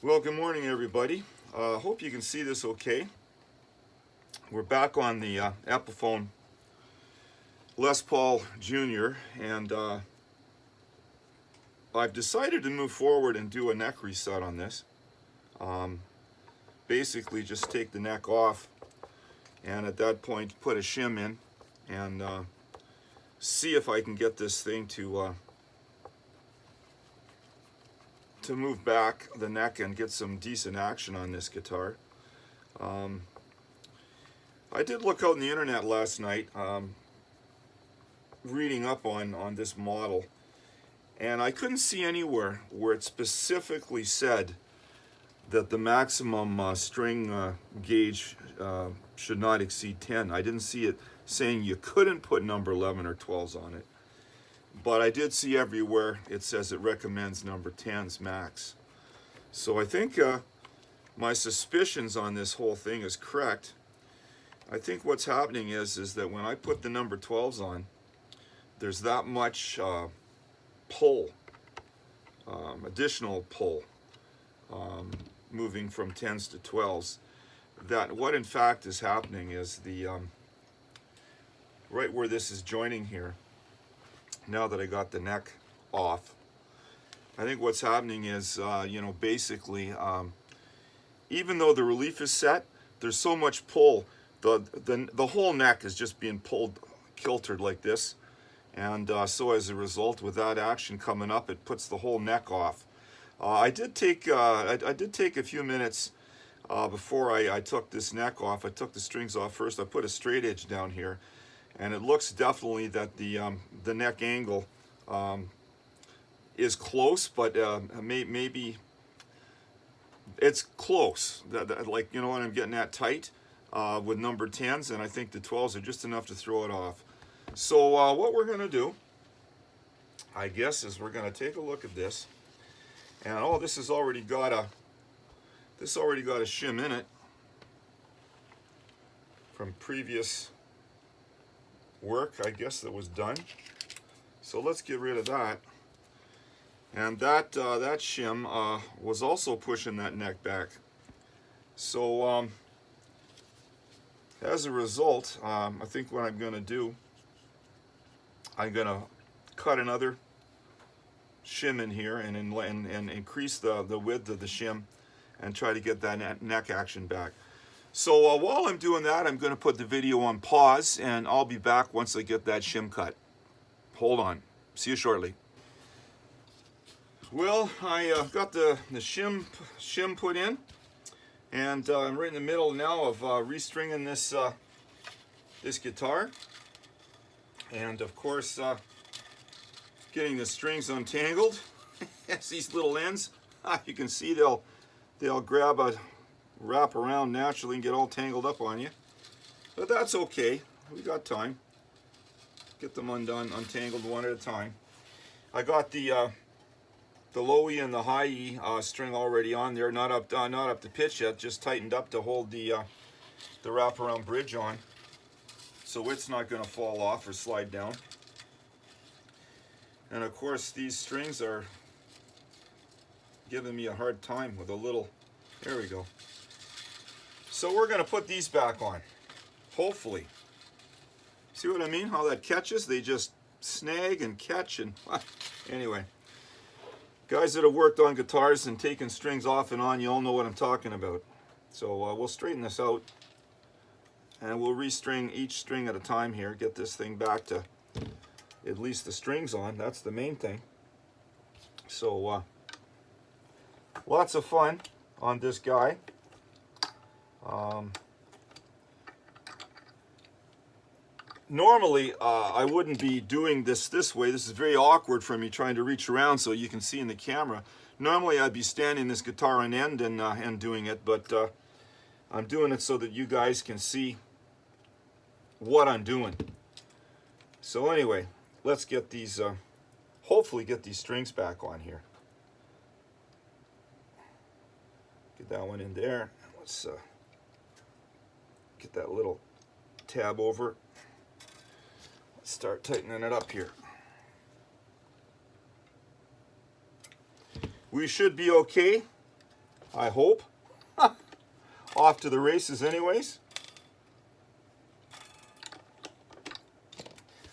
Well, good morning, everybody. Hope you can see this okay. We're back on the Epiphone Les Paul Junior, and I've decided to move forward and do a neck reset on this. Basically, just take the neck off, and at that point, put a shim in, and see if I can get this thing to move back the neck and get some decent action on this guitar. I did look out on the internet last night, reading up on this model, and I couldn't see anywhere where it specifically said that the maximum string gauge should not exceed 10. I didn't see it saying you couldn't put number 11 or 12s on it. But I did see everywhere it says it recommends number 10s max. So I think my suspicions on this whole thing is correct. I think what's happening is that when I put the number 12s on, there's that much pull, additional pull, moving from 10s to 12s, that what in fact is happening is the right where this is joining here, now that I got the neck off, I think what's happening is, basically, even though the relief is set, there's so much pull, the whole neck is just being pulled, kiltered like this, and so as a result, with that action coming up, it puts the whole neck off. I did take a few minutes before I took this neck off. I took the strings off first. I put a straight edge down here, and it looks definitely that the neck angle is close, but maybe it's close. Like, you know what I'm getting at, tight with number 10s, and I think the 12s are just enough to throw it off. So what we're going to do, I guess, is we're going to take a look at this, and this has already got a shim in it from previous work, I guess, that was done. So let's get rid of that. And that shim was also pushing that neck back. So as a result, I think what I'm going to do, I'm going to cut another shim in here and increase the width of the shim and try to get that neck action back. So while I'm doing that, I'm going to put the video on pause, and I'll be back once I get that shim cut. Hold on. See you shortly. Well, I got the shim put in, and I'm right in the middle now of restringing this guitar, and of course getting the strings untangled. As these little ends, you can see they'll wrap around naturally and get all tangled up on you, but that's okay. We got time. Get them untangled one at a time. I got the low E and the high E string already on there, not up to pitch yet, just tightened up to hold the wraparound bridge on, so it's not going to fall off or slide down. And of course, these strings are giving me a hard time with a little. There we go. So we're going to put these back on, hopefully. See what I mean? How that catches? They just snag and catch and anyway. Guys that have worked on guitars and taken strings off and on, you all know what I'm talking about. So we'll straighten this out, and we'll restring each string at a time here, get this thing back to at least the strings on. That's the main thing. So lots of fun on this guy. Normally, I wouldn't be doing this way. This is very awkward for me trying to reach around so you can see in the camera. Normally, I'd be standing this guitar on end and doing it, but I'm doing it so that you guys can see what I'm doing. So anyway, let's get these, hopefully get these strings back on here. Get that one in there. Let's get that little tab over. Let's start tightening it up here. We should be okay. I hope. Off to the races anyways.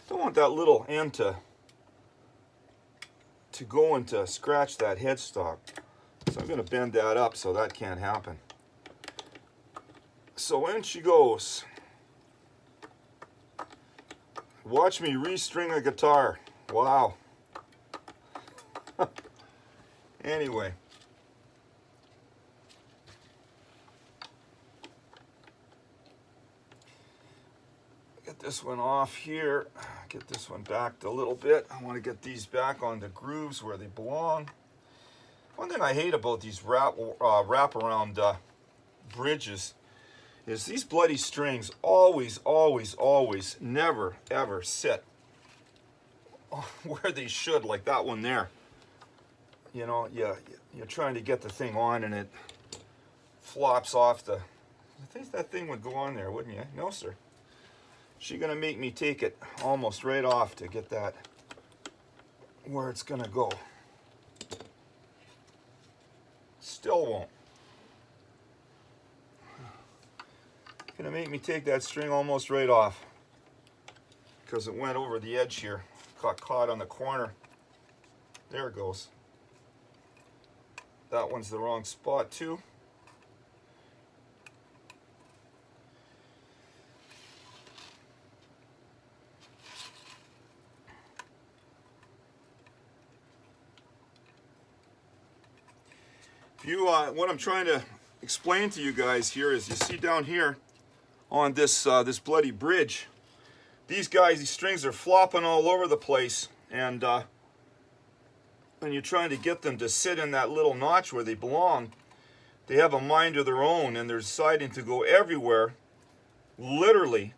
Don't want that little end to go and to scratch that headstock. So I'm going to bend that up so that can't happen. So in she goes. Watch me restring a guitar. Wow. Anyway. Get this one off here. Get this one backed a little bit. I want to get these back on the grooves where they belong. One thing I hate about these wraparound bridges is these bloody strings always never ever sit where they should, like that one there. You know, you're trying to get the thing on and it flops off the... I think that thing would go on there, wouldn't you? No, sir. She's gonna make me take it almost right off to get that where it's gonna go. Still won't. Gonna make me take that string almost right off because it went over the edge here, got caught on the corner. There it goes. That one's the wrong spot too. If you, what I'm trying to explain to you guys here is, you see down here on this this bloody bridge, these strings are flopping all over the place, and when you're trying to get them to sit in that little notch where they belong, they have a mind of their own and they're deciding to go everywhere, literally,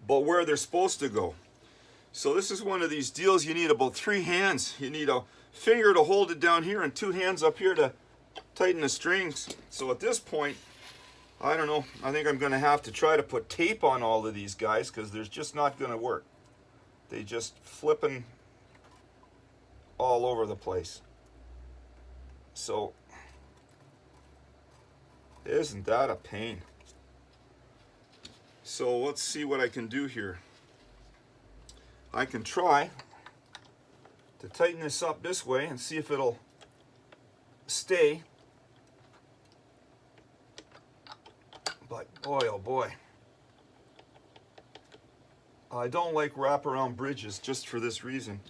but where they're supposed to go. So this is one of these deals you need about 3 hands. You need a finger to hold it down here and 2 hands up here to tighten the strings. So at this point, I don't know, I think I'm going to have to try to put tape on all of these guys because there's just not going to work. They just flipping all over the place. So, isn't that a pain? So let's see what I can do here. I can try to tighten this up this way and see if it'll stay. But boy, oh boy, I don't like wraparound bridges just for this reason.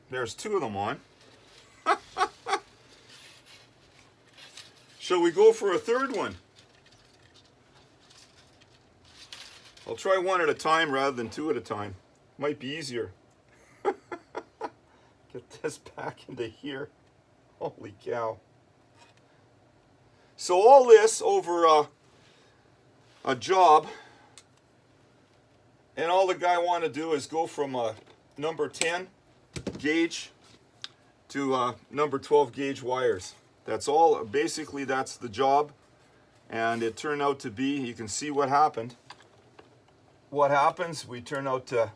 There's 2 of them on. Shall we go for a 3rd one? I'll try 1 at a time rather than 2 at a time. Might be easier. Get this back into here. Holy cow. So all this over a job, and all the guy want to do is go from a number 10 gauge to number 12 gauge wires. That's all. Basically, that's the job, and it turned out to be, you can see what happened. What happens, we turn out to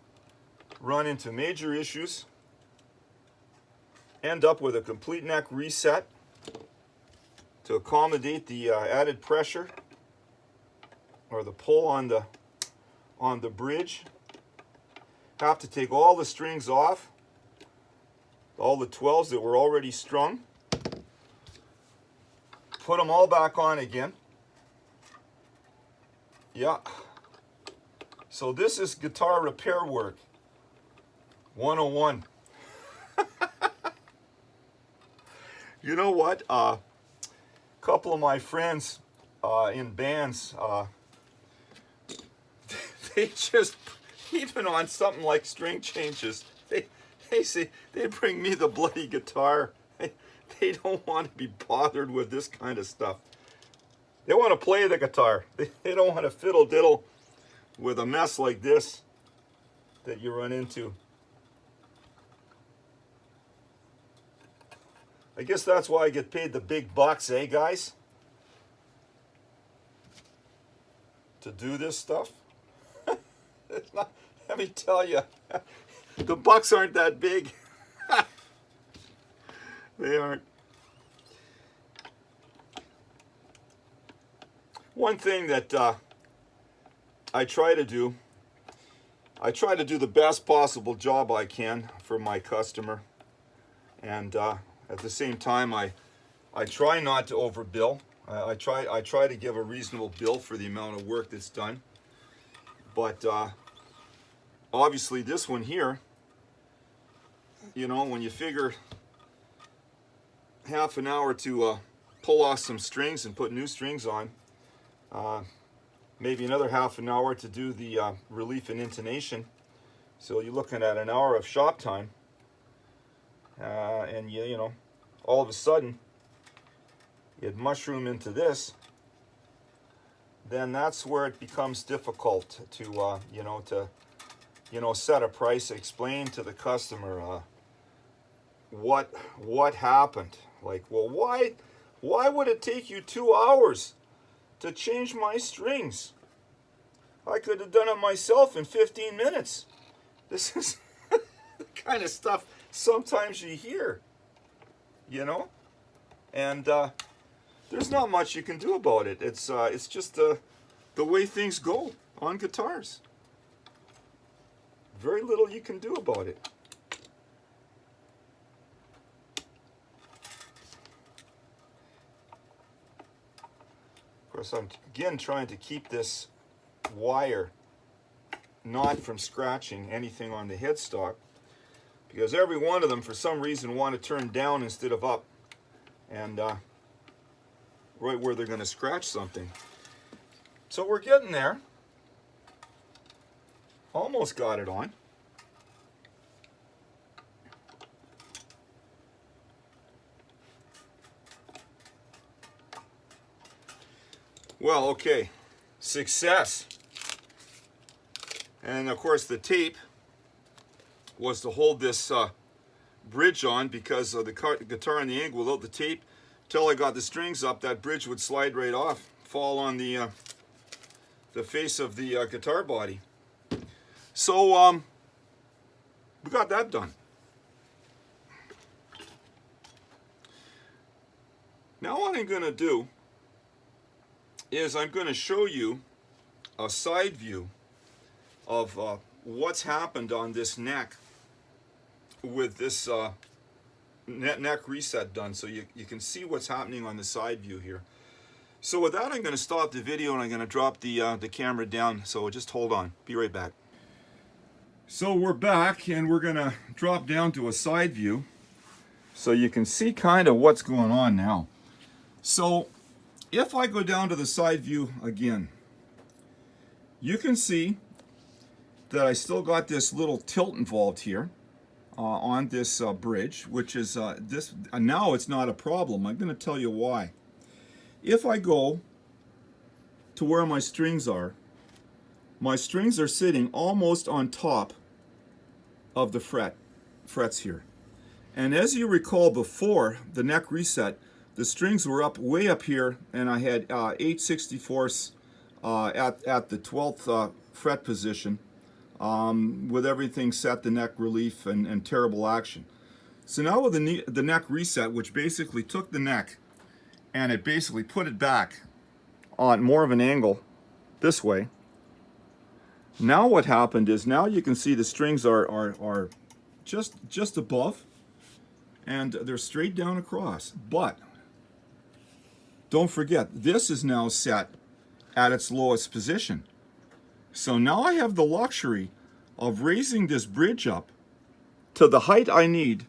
run into major issues, end up with a complete neck reset to accommodate the added pressure or the pull on the bridge. Have to take all the strings off, all the 12s that were already strung, put them all back on again. Yeah. So this is guitar repair work 101. You know what? Couple of my friends in bands, they just, even on something like string changes, they say, they bring me the bloody guitar. They don't want to be bothered with this kind of stuff. They want to play the guitar. They don't want to fiddle diddle with a mess like this that you run into. I guess that's why I get paid the big bucks, eh, guys? To do this stuff. It's not, let me tell you, the bucks aren't that big. They aren't. One thing that I try to do the best possible job I can for my customer, and at the same time I try not to overbill. I try to give a reasonable bill for the amount of work that's done. But obviously this one here, you know, when you figure half an hour to pull off some strings and put new strings on, maybe another half an hour to do the relief and intonation, so you're looking at an hour of shop time, and you know, all of a sudden you'd mushroom into this, then that's where it becomes difficult to set a price, explain to the customer what happened. Like, well, why would it take you 2 hours to change my strings? I could have done it myself in 15 minutes. This is the kind of stuff sometimes you hear, you know, and there's not much you can do about it. It's just the way things go on guitars. Very little you can do about it. Of course, I'm again trying to keep this wire not from scratching anything on the headstock, because every one of them for some reason want to turn down instead of up, and right where they're going to scratch something. So we're getting there. Almost got it on. Well, okay, success. And of course the tape was to hold this bridge on, because of the guitar and the angle. Without the tape, till I got the strings up, that bridge would slide right off, fall on the face of the guitar body. So we got that done. Now what I'm going to do is I'm going to show you a side view of what's happened on this neck with this neck reset done, so you can see what's happening on the side view here. So with that, I'm going to stop the video and I'm going to drop the camera down, so just hold on. Be right back. So we're back and we're going to drop down to a side view so you can see kind of what's going on now. So if I go down to the side view again, you can see that I still got this little tilt involved here on this bridge, which is this. Now it's not a problem. I'm going to tell you why. If I go to where my strings are sitting almost on top of the frets here. And as you recall, before the neck reset, the strings were way up here, and I had 8/64 at the 12th fret position, with everything set, the neck relief and terrible action. So now with the neck reset, which basically took the neck and it basically put it back on more of an angle this way. Now what happened is, now you can see the strings are just above, and they're straight down across. But don't forget, this is now set at its lowest position. So now I have the luxury of raising this bridge up to the height I need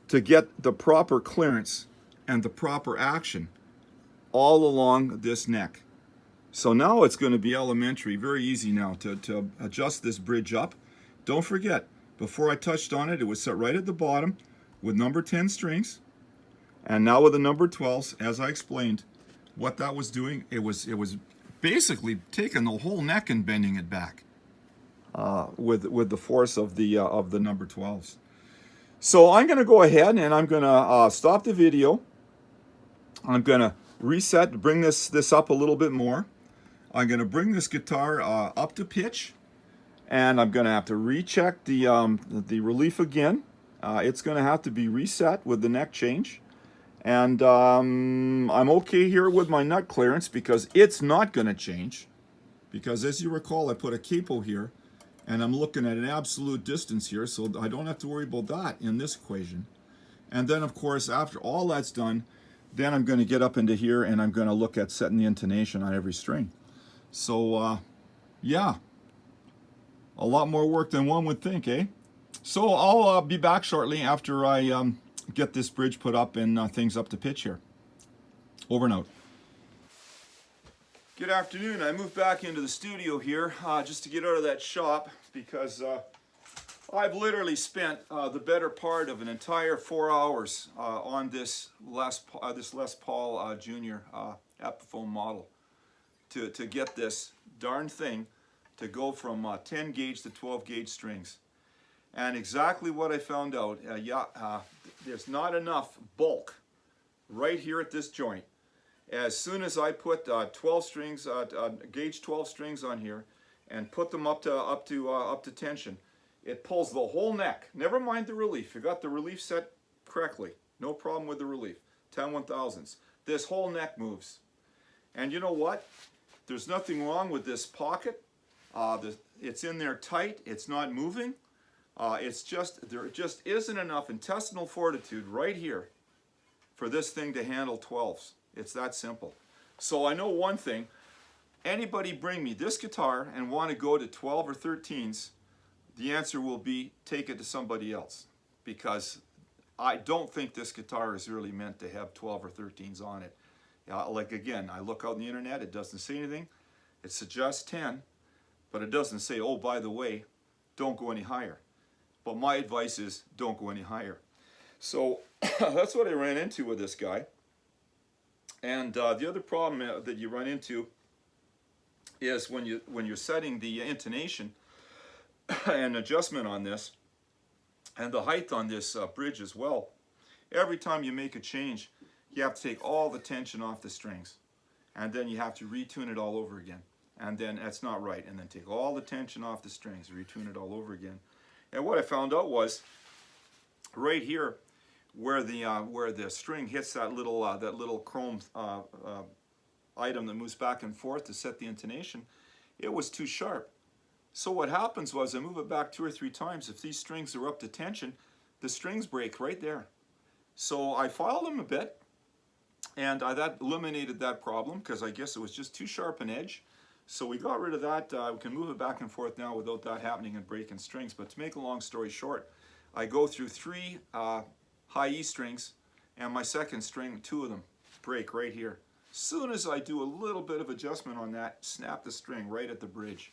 to get the proper clearance and the proper action all along this neck. So now it's going to be elementary, very easy now to adjust this bridge up. Don't forget, before I touched on it, it was set right at the bottom with number 10 strings. And now with the number 12s, as I explained, what that was doing, it was basically taking the whole neck and bending it back with the force of the number 12s. So I'm going to go ahead and I'm going to stop the video. I'm going to reset, bring this up a little bit more. I'm going to bring this guitar up to pitch, and I'm going to have to recheck the relief again It's going to have to be reset with the neck change. And I'm okay here with my nut clearance because it's not going to change. Because as you recall, I put a capo here, and I'm looking at an absolute distance here, so I don't have to worry about that in this equation. And then, of course, after all that's done, then I'm going to get up into here, and I'm going to look at setting the intonation on every string. So, yeah, a lot more work than one would think, eh? So I'll be back shortly after I get this bridge put up and things up to pitch here. Over and out. Good afternoon. I moved back into the studio here just to get out of that shop because I've literally spent the better part of an entire 4 hours on this Les Paul Junior Epiphone model to get this darn thing to go from 10 gauge to 12 gauge strings. And exactly what I found out, there's not enough bulk right here at this joint. As soon as I put 12 strings, gauge 12 strings on here, and put them up to tension, it pulls the whole neck. Never mind the relief. You got the relief set correctly. No problem with the relief. 10/1000s. This whole neck moves. And you know what? There's nothing wrong with this pocket. It's in there tight. It's not moving. It's just there just isn't enough intestinal fortitude right here for this thing to handle 12s. It's that simple. So I know one thing. Anybody bring me this guitar and want to go to 12 or 13s, the answer will be take it to somebody else, because I don't think this guitar is really meant to have 12 or 13s on it. Like again, I look out on the internet, it doesn't say anything. It suggests 10, but it doesn't say, oh, by the way, don't go any higher. But my advice is don't go any higher. So that's what I ran into with this guy. And the other problem that you run into is when you're setting the intonation and adjustment on this, and the height on this bridge as well. Every time you make a change, you have to take all the tension off the strings, and then you have to retune it all over again. And then that's not right. And then take all the tension off the strings, retune it all over again. And what I found out was right here, where the string hits that little chrome item that moves back and forth to set the intonation, it was too sharp. So what happens was I move it back 2 or 3 times. If these strings are up to tension, the strings break right there. So I filed them a bit, and that eliminated that problem because I guess it was just too sharp an edge. So we got rid of that. We can move it back and forth now without that happening and breaking strings. But to make a long story short, I go through 3 high E strings, and my second string, 2 of them break right here. Soon as I do a little bit of adjustment on that, snap the string right at the bridge.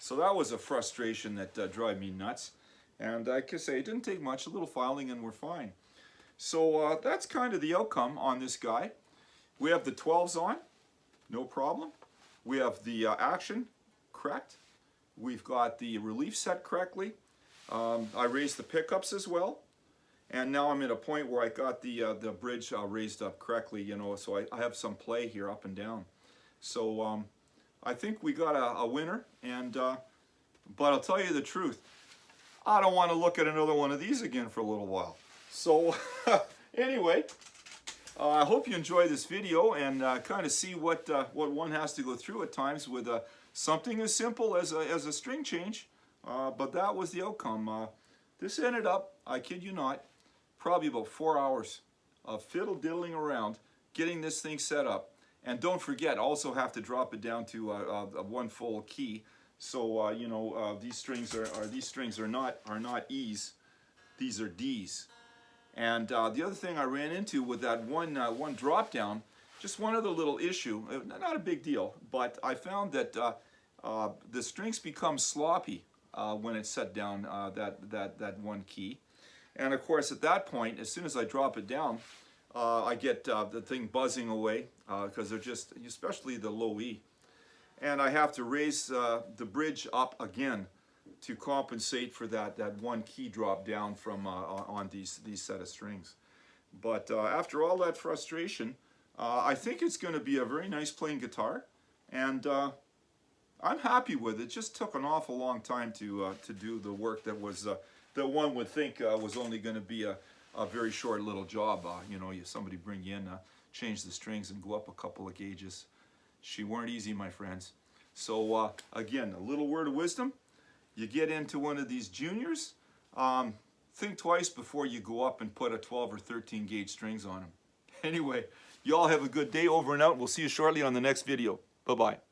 So that was a frustration that drove me nuts. And I can say it didn't take much, a little filing, and we're fine. So that's kind of the outcome on this guy. We have the 12s on, no problem. We have the action correct. We've got the relief set correctly. I raised the pickups as well. And now I'm at a point where I got the bridge raised up correctly, you know, so I have some play here up and down. So I think we got a winner, and but I'll tell you the truth, I don't want to look at another one of these again for a little while. So anyway, I hope you enjoy this video and kind of see what one has to go through at times with something as simple as a string change, but that was the outcome. This ended up, I kid you not, probably about 4 hours of fiddle-diddling around, getting this thing set up. And don't forget, also have to drop it down to one full key. So you know, these strings are not E's, these are D's. And the other thing I ran into with that one drop down, just one other little issue, not a big deal, but I found that the strings become sloppy when it's set down that one key. And of course, at that point, as soon as I drop it down, I get the thing buzzing away because they're just, especially the low E. And I have to raise the bridge up again to compensate for that one key drop down from on these set of strings. But after all that frustration, I think it's going to be a very nice playing guitar, and I'm happy with it. It just took an awful long time to do the work that that one would think was only going to be a very short little job. You know, somebody bring you in, change the strings and go up a couple of gauges. She weren't easy, my friends. So again, a little word of wisdom. You get into one of these juniors, think twice before you go up and put a 12 or 13 gauge strings on them. Anyway, you all have a good day. Over and out. We'll see you shortly on the next video. Bye-bye.